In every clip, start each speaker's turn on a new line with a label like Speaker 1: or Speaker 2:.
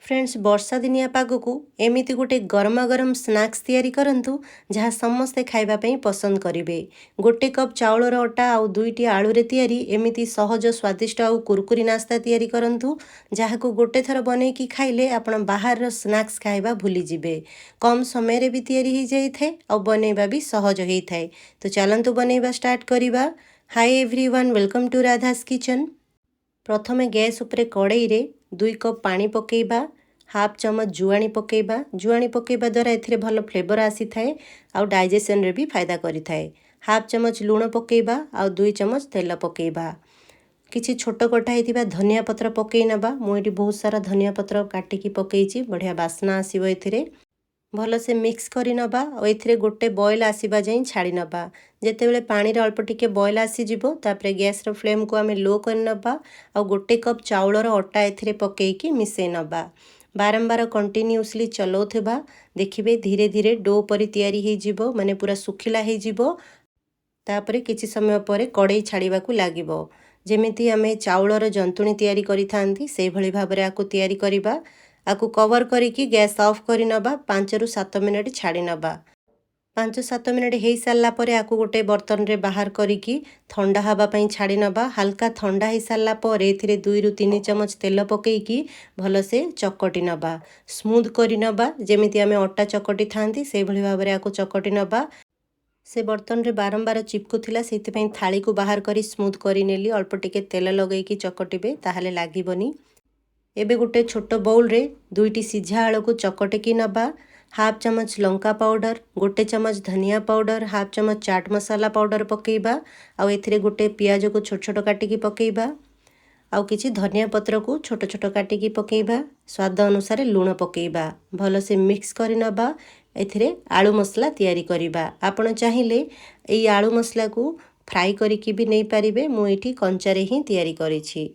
Speaker 1: Friends वर्षा दिनिया पाग को एमती गोटे गरमा गरम स्नैक्स तैयारी करंतु जहाँ समस्ते खाइबा पई पसंद करिवे। गोटे कप चाउलर अटा आउ दुईटी आलू रे तैयारी एमती सहज स्वादिष्ट आउ कुरकुरी नास्ता तैयारी करंतु जहाँ को गोटे थर बनै कि खाइले आपण बाहर रो स्नैक्स खाइबा भूली जिवे। कम समय रे भी तैयारी हो जाई थाए आउ बनैबा भी सहज होई थाए। तो चलंतु बनैबा स्टार्ट करिबा। Hi everyone, welcome to Radha's kitchen. प्रथमे गैस उपरे कड़ाई रे 2 कप पानी पकेइबा, हाफ चमच जुआणी पकेइबा। जुआणी पकेइबा द्वारा एथिरे भल फ्लेवर आसी थाए आउ डाइजेशन रे भी फायदा करि थाए। हाफ चमच लूण पकेइबा आउ 2 चमच तेल पकेइबा। किछि छोट कटा हेतिबा धनिया पत्र पकेइ नबा। मु एठी बहुत सारा धनिया पत्र काटिकी पकेइछि, बढ़िया बास्ना आसीबो एथिरे। भल से मिक्स करि नबा और एथिरे गोटे बॉयल आसीबा जाई छाड़ी नबा। जेतेबेले पानी रे अल्प टिके बॉयल आसी जिवो तापरे गैस रो फ्लेम को आमे लो कर नबा और गोटे कप चाउलर अटा एथिरे पकेइकी मिसै नबा। बारंबार कंटिन्यूअसली चलौथिबा। देखिबे धीरे धीरे डो परि तैयारी हे जिवो, माने पूरा सुखिला हे जिवो। तापरे किछि समय परे कड़ाई छाड़ीबा को लागिबो। जेमिति आमे चाउलर जंतुणी तैयारी करि थांती सेहि भली भाबरे आकु तैयारी करिबा। आकु कवर करिकी गैस ऑफ करि नबा। 5 रु 7 मिनिट छाड़ी नबा। 5-7 मिनिट हे सारला परे आकु गोटे बर्तन रे बाहर करिकी ठंडा हवा पई छाड़ी नबा। हल्का ठंडा हे सारला परे एथिरे 2 रु 3 चमच तेल पकेइकी भल से चकटी नबा, स्मूथ करि नबा। जेमिति आमे अटा चकटी थांती सेहि भली भाबरे आकु चकटी नबा। से बर्तन रे बारंबार चिपकुथिला सेति पई थाली को बाहर करी स्मूथ करि नेली। अल्प टिके तेल लगेइकी चकटिबे ताहाले लागिबनी। एबे गोटे छोट बाउल रे 2टी सिझा आलू को चकटिकी नबा। हाफ चमच लंका पाउडर, गोटे चमच धनिया पाउडर, हाफ चमच चाट मसाला पाउडर पकेइबा। आउ एथिरे गोटे पियाज को छोट छोट काटिकी पकेइबा। आउ किछि धनिया पत्र को छोट छोट काटिकी पकेइबा। स्वाद अनुसार लूण पकेइबा। भल से मिक्स करि नबा। एथिरे आलू मसला तैयारी करिबा। आपण चाहिले एई आलू मसला को फ्राई करिकी भी नै पारिबे। मु एठी कंचारे ही तैयारी करिछि।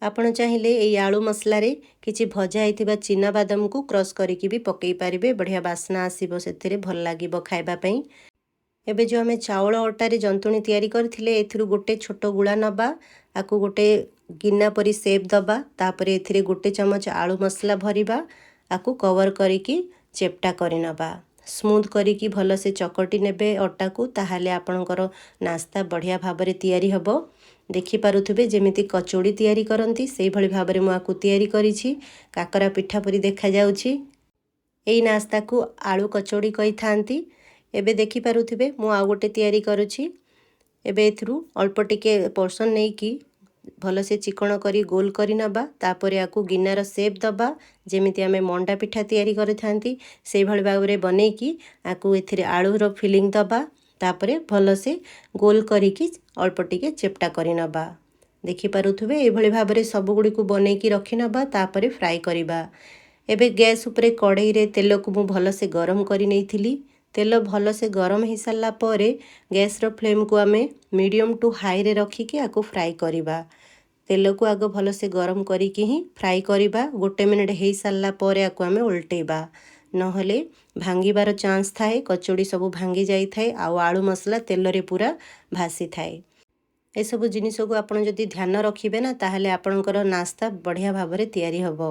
Speaker 1: आपण चाहिले एई आलू मसला रे किछि भजा हेतिबा चिना बादाम को क्रश करिकी भी पकेइ पारिबे। बढ़िया बास्ना आसीबो, सेथिरे भल लागिबो खाइबा पई। एबे जो आमे चाउल अटा रे जंतुणी तैयारी करथिले एथिरु गोटे छोट गुळा नबा। आकु गोटे गिन्ना परी शेप दबा। तापरे एथिरे गोटे चमच आलू मसला भरिबा। आकु कवर करिकी चेपटा करि नबा। स्मूथ करिकी भल से चकटी नेबे अटा को, ताहाले आपणकर नास्ता बढ़िया भाबरे तैयारी हबो। देखि पारुथुबे जेमिति कचौड़ी तैयारी करंती सेहि भली भाबरे मु आकु तैयारी करिछि। काकरा पिठा परी देखा जाउछि। एई नास्ता को आलू कचौड़ी कहि थांती। एबे देखि पारुथुबे मु आ गोटे तैयारी करूछि। एबे एथरु अल्प टिके पोर्शन नेकी भल से चिकण करी गोल करि नबा। तापरे आकु गिन्नार शेप दबा। जेमिति आमे मंडा पिठा तैयारी करि थांती सेहि भली भाबरे बनेकी आकु एथिरे आलू रो फिलिंग दबा। तापरे भल से गोल करिकी अल्प टिके चेपटा करि नबा। देखि पारुथुबे एई भली भाबरे सब गुडी को बनेकी रखि नबा। तापरे फ्राई करिबा। एबे गैस उपरे कड़ाई रे तेल को मु भल से गरम करि नेइथिली। तेल भल से गरम हे सारला परे गैस रो फ्लेम को आमे मीडियम टू हाई रे रखिकी आकु फ्राई करिबा। तेल को आगो भल से गरम करिकी ही फ्राई करिबा। गोटे मिनिट हे सारला परे आकु आमे उल्टेबा, नहले भांगीबार चांस थाए। कचौड़ी सब भांगी जाई थाए आउ आलू मसला तेल रे पूरा भासी थाए। ए सब जिनिस को आपण जदि ध्यान रखिबे ना ताहाले आपणकर नास्ता बढ़िया भाबरे तैयारी हबो।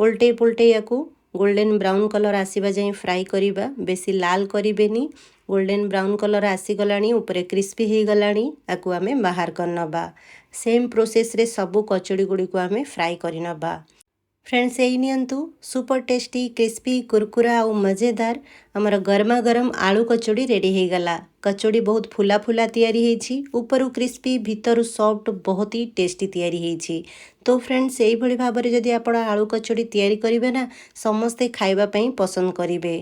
Speaker 1: उल्टे पुल्टे याकू गोल्डन ब्राउन कलर आसीबा जाई फ्राई करिबा। बेसी लाल करिबेनी। गोल्डन ब्राउन कलर आसी गलानी, ऊपरे क्रिस्पी हे गलानी। आकु आमे बाहर कर नबा। सेम प्रोसेस रे सबु कचौड़ी गुडी को आमे फ्राई करि नबा। फ्रेंड्स एई नियंतु सुपर टेस्टी क्रिस्पी कुरकुरा और मजेदार हमर गरमा गरम आलू कचौड़ी रेडी हे गला। कचौड़ी बहुत फुला फुला तैयारी हेछि, ऊपरु क्रिस्पी भीतरु सॉफ्ट, बहुत ही टेस्टी तैयारी हेछि। तो फ्रेंड्स एई भली भाबरे जदि आपण आलू कचौड़ी तैयारी करिवे ना समस्ते खाइबा पई पसंद करिवे।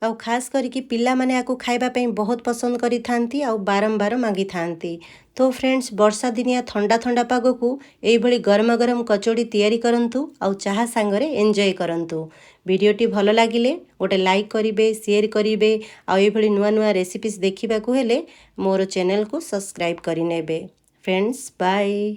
Speaker 1: आउ खास करिकी पिला माने आकु खाइबा पई बहुत पसंद करि थांती आउ बारंबार मांगी थांती। तो फ्रेंड्स वर्षा दिनिया ठंडा ठंडा पाग को एई भली गरमा गरम कचौड़ी तैयारी करंतु आउ चाहा सांगरे एंजॉय करंतु। वीडियोटी भल लागिले गोटे लाइक करिवे, शेयर करिवे आउ एई भली नुआ नुआ रेसिपीज देखिबा को हेले मोर चैनल को सब्सक्राइब करि नेबे। Friends bye.